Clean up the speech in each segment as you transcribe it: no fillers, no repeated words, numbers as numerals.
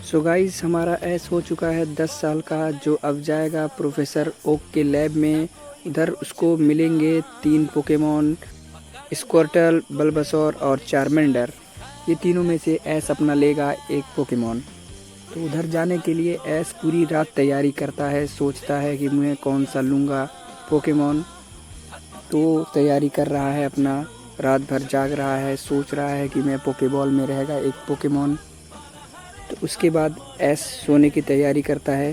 So guys, हमारा ऐस हो चुका है 10 साल का, जो अब जाएगा प्रोफेसर ओक के लैब में। उधर उसको मिलेंगे 3 पोकेमॉन, स्क्वर्टल, बल्बासोर और चार्मेंडर। ये तीनों में से ऐस अपना लेगा एक पोकेमॉन। तो उधर जाने के लिए ऐस पूरी रात तैयारी करता है, सोचता है कि मैं कौन सा लूँगा पोकेमॉन। तो तैयारी कर रहा है अपना, रात भर जाग रहा है, सोच रहा है कि मैं पोकेबॉल में रहेगा एक पोकेमॉन। तो उसके बाद ऐस सोने की तैयारी करता है।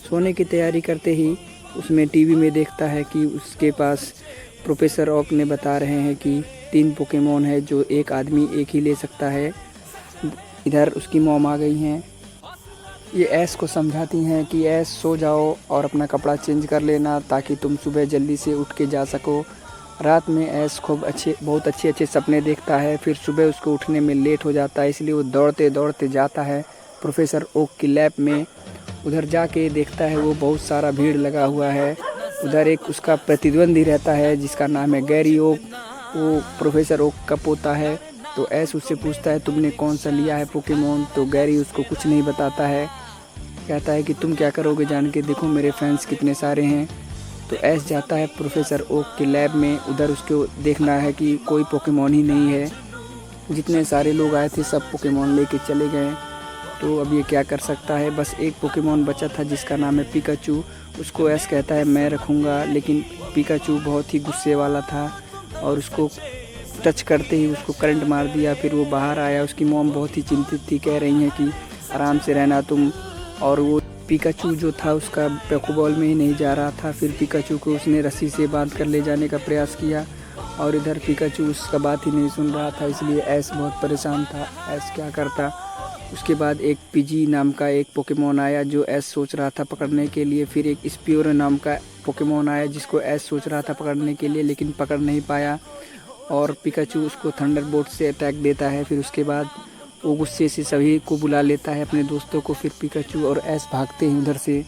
सोने की तैयारी करते ही उसमें टीवी में देखता है कि उसके पास प्रोफेसर ओक ने बता रहे हैं कि 3 पोकेमॉन है जो एक आदमी एक ही ले सकता है। इधर उसकी मॉम आ गई हैं। ये ऐस को समझाती हैं कि ऐस सो जाओ और अपना कपड़ा चेंज कर लेना ताकि तुम सुबह जल्दी से उठ के जा सको। रात में ऐस खूब बहुत अच्छे सपने देखता है। फिर सुबह उसको उठने में लेट हो जाता है, इसलिए वो दौड़ते दौड़ते जाता है प्रोफेसर ओक की लैब में। उधर जाके देखता है वो बहुत सारा भीड़ लगा हुआ है। उधर एक उसका प्रतिद्वंदी रहता है जिसका नाम है गैरी ओक। वो प्रोफेसर ओक का पोता है। तो ऐस उससे पूछता है तुमने कौन सा लिया है पोकेमॉन। तो गैरी उसको कुछ नहीं बताता है, कहता है कि तुम क्या करोगे जान के, देखो मेरे फैंस कितने सारे हैं। तो ऐस जाता है प्रोफेसर ओक के लैब में। उधर उसको देखना है कि कोई पोकेमॉन ही नहीं है, जितने सारे लोग आए थे सब पोकेमॉन लेके चले गए। तो अब ये क्या कर सकता है, बस एक पोकेमॉन बचा था जिसका नाम है पिकाचू। उसको ऐस कहता है मैं रखूँगा, लेकिन पिकाचू बहुत ही गुस्से वाला था और उसको टच करते ही उसको करंट मार दिया। फिर वो बाहर आया, उसकी मॉम बहुत ही चिंतित थी, कह रही हैं कि आराम से रहना तुम। और वो पिकाचू जो था उसका पोकेबॉल में ही नहीं जा रहा था। फिर पिकाचू को उसने रस्सी से बांध कर ले जाने का प्रयास किया और इधर पिकाचू उसका बात ही नहीं सुन रहा था, इसलिए ऐस बहुत परेशान था। ऐस क्या करता, उसके बाद एक पीजी नाम का एक पोकेमॉन आया जो ऐस सोच रहा था पकड़ने के लिए। फिर एक स्पियोरो नाम का पोकेमॉन आया जिसको ऐस सोच रहा था पकड़ने के लिए, लेकिन पकड़ नहीं पाया और पिकाचू उसको थंडरबोल्ट से अटैक देता है। फिर उसके बाद वो गुस्से से सभी को बुला लेता है, अपने दोस्तों को। फिर पिकाचू और ऐस भागते हैं उधर से,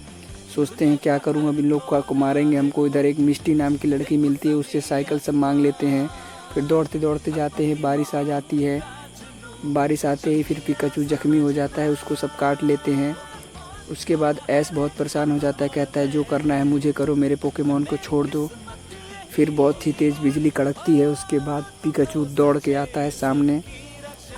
सोचते हैं क्या करूं, अब इन लोग को मारेंगे हमको। इधर एक मिस्टी नाम की लड़की मिलती है, उससे साइकिल सब मांग लेते हैं। फिर दौड़ते दौड़ते जाते हैं, बारिश आ जाती है। बारिश आते ही फिर पिकाचू जख्मी हो जाता है, उसको सब काट लेते हैं। उसके बाद ऐस बहुत परेशान हो जाता है, कहता है जो करना है मुझे करो, मेरे पोकेमॉन को छोड़ दो। फिर बहुत ही तेज़ बिजली कड़कती है। उसके बाद पिकाचू दौड़ के आता है सामने।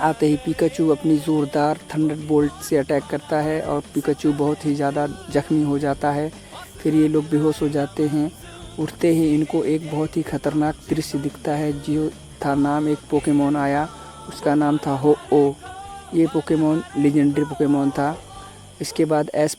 आते ही पिकाचू अपनी ज़ोरदार थंडरबोल्ट से अटैक करता है और पिकाचू बहुत ही ज़्यादा जख्मी हो जाता है। फिर ये लोग बेहोश हो जाते हैं। उठते ही इनको एक बहुत ही ख़तरनाक दृश्य दिखता है, जो था नाम एक पोकेमॉन आया, उसका नाम था हो-ओ। ये पोकेमॉन लेजेंडरी पोकेमॉन था। इसके बाद ऐस